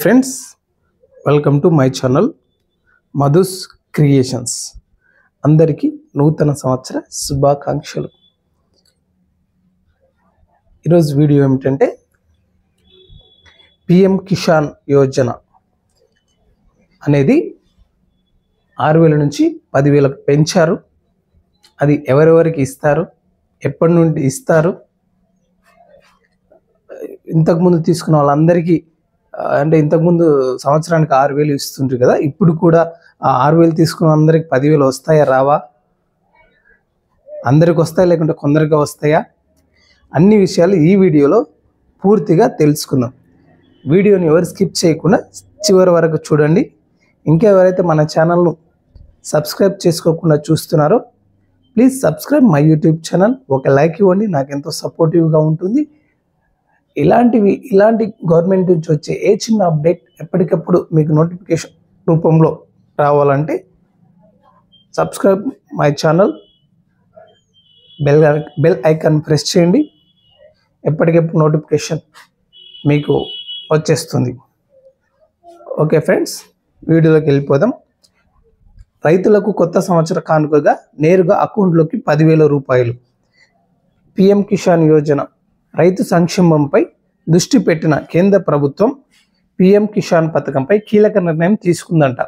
Friends, welcome to my channel Madhu's creations. అందరికీ నూతన సంవత్సర శుభాకాంక్షలు. ఈరోజు వీడియో ఏమిటంటే పిఎం కిసాన్ యోజన అనేది 6,000 నుంచి 10,000కు పెంచారు. అది ఎవరెవరికి ఇస్తారు, ఎప్పటి నుండి ఇస్తారు, ఇంతకుముందు తీసుకున్న వాళ్ళందరికీ అంటే ఇంతకుముందు సంవత్సరానికి 6,000 ఇస్తుంటారు కదా, ఇప్పుడు కూడా ఆ 6,000 తీసుకున్న అందరికి 10,000 వస్తాయా రావా, అందరికి వస్తాయా లేకుంటే కొందరికి వస్తాయా, అన్ని విషయాలు ఈ వీడియోలో పూర్తిగా తెలుసుకుందాం. వీడియోని ఎవరు స్కిప్ చేయకుండా చివరి వరకు చూడండి. ఇంకా ఎవరైతే మన ఛానల్ను సబ్స్క్రైబ్ చేసుకోకుండా చూస్తున్నారో please subscribe my YouTube channel. ఒక లైక్ ఇవ్వండి, నాకు ఎంతో సపోర్టివ్గా ఉంటుంది. ఇలాంటి గవర్నమెంట్ నుంచి వచ్చే ఏ చిన్న అప్డేట్ ఎప్పటికప్పుడు మీకు నోటిఫికేషన్ రూపంలో రావాలంటే subscribe my channel, bell icon press చేయండి. ఎప్పటికప్పుడు నోటిఫికేషన్ మీకు వచ్చేస్తుంది. ఓకే ఫ్రెండ్స్, వీడియోలోకి వెళ్ళిపోదాం. రైతులకు కొత్త సంవత్సర కానుకగా నేరుగా అకౌంట్లోకి 10,000 రూపాయలు. పిఎం కిసాన్ యోజన రైతు సంక్షేమంపై దృష్టి పెట్టిన కేంద్ర ప్రభుత్వం పిఎం కిసాన్ పథకంపై కీలక నిర్ణయం తీసుకుందంట.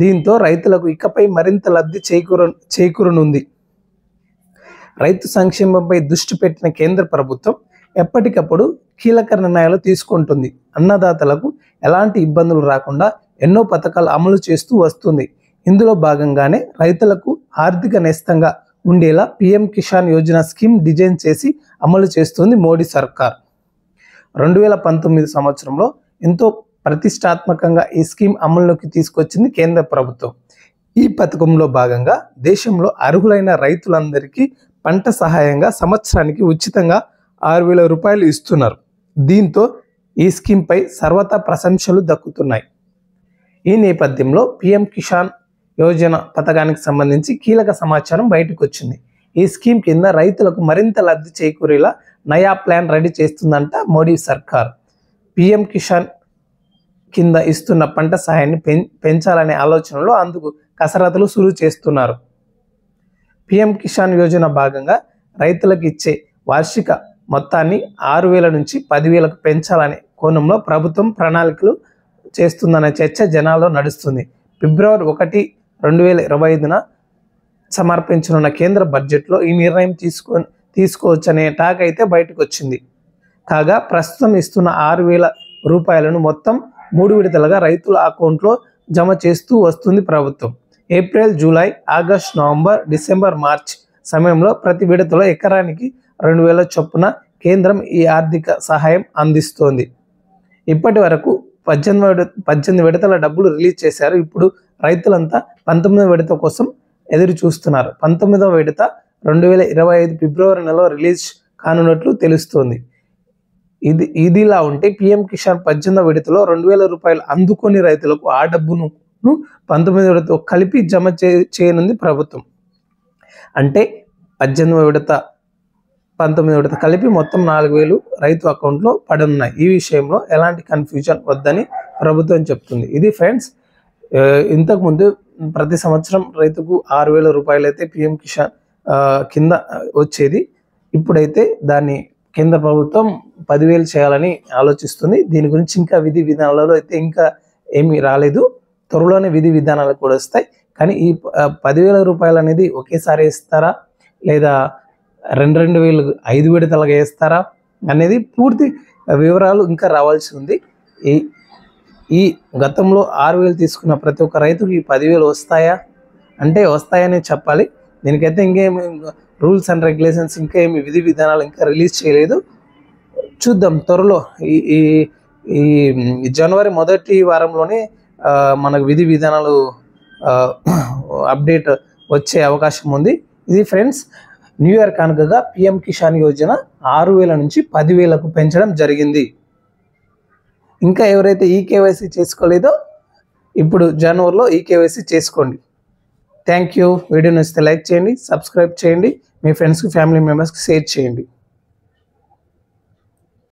దీంతో రైతులకు ఇకపై మరింత లబ్ధి చేకూరనుంది. రైతు సంక్షేమంపై దృష్టి పెట్టిన కేంద్ర ప్రభుత్వం ఎప్పటికప్పుడు కీలక నిర్ణయాలు తీసుకుంటుంది. అన్నదాతలకు ఎలాంటి ఇబ్బందులు రాకుండా ఎన్నో పథకాలు అమలు చేస్తూ వస్తుంది. ఇందులో భాగంగానే రైతులకు ఆర్థిక నేస్తంగా ఉండేలా PM Kisan Yojana scheme design చేసి అమలు చేస్తుంది మోడీ సర్కార్. 2019 సంవత్సరంలో ఎంతో ప్రతిష్టాత్మకంగా ఈ స్కీమ్ అమల్లోకి తీసుకొచ్చింది కేంద్ర ప్రభుత్వం. ఈ పథకంలో భాగంగా దేశంలో అర్హులైన రైతులందరికీ పంట సహాయంగా సంవత్సరానికి ఉచితంగా 6,000 రూపాయలు ఇస్తున్నారు. దీంతో ఈ స్కీమ్పై సర్వతా ప్రశంసలు దక్కుతున్నాయి. ఈ నేపథ్యంలో పిఎం కిసాన్ యోజన పథకానికి సంబంధించి కీలక సమాచారం బయటకు వచ్చింది. ఈ స్కీమ్ కింద రైతులకు మరింత లబ్ధి చేకూరేలా నయా ప్లాన్ రెడీ చేస్తుందంట మోడీ సర్కార్. పిఎం కిసాన్ కింద ఇస్తున్న పంట సహాయాన్ని పెంచాలనే ఆలోచనలో అందుకు కసరత్తులు సులువు చేస్తున్నారు. పిఎం కిసాన్ యోజన భాగంగా రైతులకు ఇచ్చే వార్షిక మొత్తాన్ని 6,000 నుంచి 10,000కు పెంచాలనే కోణంలో ప్రభుత్వం ప్రణాళికలు చేస్తుందనే చర్చ జనాల్లో నడుస్తుంది. ఫిబ్రవరి 1, 2025న సమర్పించనున్న కేంద్ర బడ్జెట్లో ఈ నిర్ణయం తీసుకోవచ్చనే టాక్ అయితే బయటకు వచ్చింది. కాగా ప్రస్తుతం ఇస్తున్న 6,000 రూపాయలను మొత్తం 3 విడతలుగా రైతుల అకౌంట్లో జమ చేస్తూ వస్తుంది ప్రభుత్వం. April, July, August, November, December, March సమయంలో ప్రతి విడతలో ఎకరానికి 2,000 చొప్పున కేంద్రం ఈ ఆర్థిక సహాయం అందిస్తోంది. ఇప్పటి వరకు 18 విడతల డబ్బులు రిలీజ్ చేశారు. ఇప్పుడు రైతులంతా 19వ విడత కోసం ఎదురు చూస్తున్నారు. 19వ విడత 2025 ఫిబ్రవరి నెలలో రిలీజ్ కానున్నట్లు తెలుస్తోంది. ఇదిలా ఉంటే పిఎం కిసాన్ 18వ విడతలో 2,000 రూపాయలు అందుకొని రైతులకు ఆ డబ్బును 19వ విడతతో కలిపి జమ చేయనుంది ప్రభుత్వం. అంటే 18వ విడత 19వ విడత కలిపి మొత్తం 4,000 రైతు అకౌంట్లో పడనున్నాయి. ఈ విషయంలో ఎలాంటి కన్ఫ్యూజన్ వద్దని ప్రభుత్వం చెప్తుంది. ఇది ఫ్రెండ్స్, ఇంతకుముందు ప్రతి సంవత్సరం రైతుకు 6,000 రూపాయలు అయితే పిఎం కిసాన్ కింద వచ్చేది. ఇప్పుడైతే దాన్ని కేంద్ర ప్రభుత్వం 10,000 చేయాలని ఆలోచిస్తుంది. దీని గురించి ఇంకా విధి విధానాలలో అయితే ఇంకా ఏమీ రాలేదు. త్వరలోనే విధి విధానాలు కూడా వస్తాయి. కానీ ఈ 10,000 రూపాయలు అనేది ఒకేసారి ఇస్తారా లేదా 2,000 5 విడతలుగా వేస్తారా అనేది పూర్తి వివరాలు ఇంకా రావాల్సి ఉంది. ఈ గతంలో 6,000 తీసుకున్న ప్రతి ఒక్క రైతుకి ఈ 10,000 వస్తాయా అంటే వస్తాయని చెప్పాలి. దీనికైతే ఇంకేమి రూల్స్ అండ్ రెగ్యులేషన్స్ ఇంకా ఏమి విధి విధానాలు ఇంకా రిలీజ్ చేయలేదు. చూద్దాం త్వరలో ఈ జనవరి మొదటి వారంలోనే మనకు విధి విధానాలు అప్డేట్ వచ్చే అవకాశం ఉంది. ఇది ఫ్రెండ్స్, న్యూ ఇయర్ కానుకగా పిఎం కిసాన్ యోజన 6,000 నుంచి 10,000కు పెంచడం జరిగింది. ఇంకా ఎవరైతే ఈకేవైసీ చేసుకోలేదో ఇప్పుడు జనవరిలో ఈకేవైసీ చేసుకోండి. Thank you. వీడియో నచ్చితే లైక్ చేయండి, సబ్స్క్రైబ్ చేయండి, మీ ఫ్రెండ్స్కి, ఫ్యామిలీ మెంబర్స్కి షేర్ చేయండి.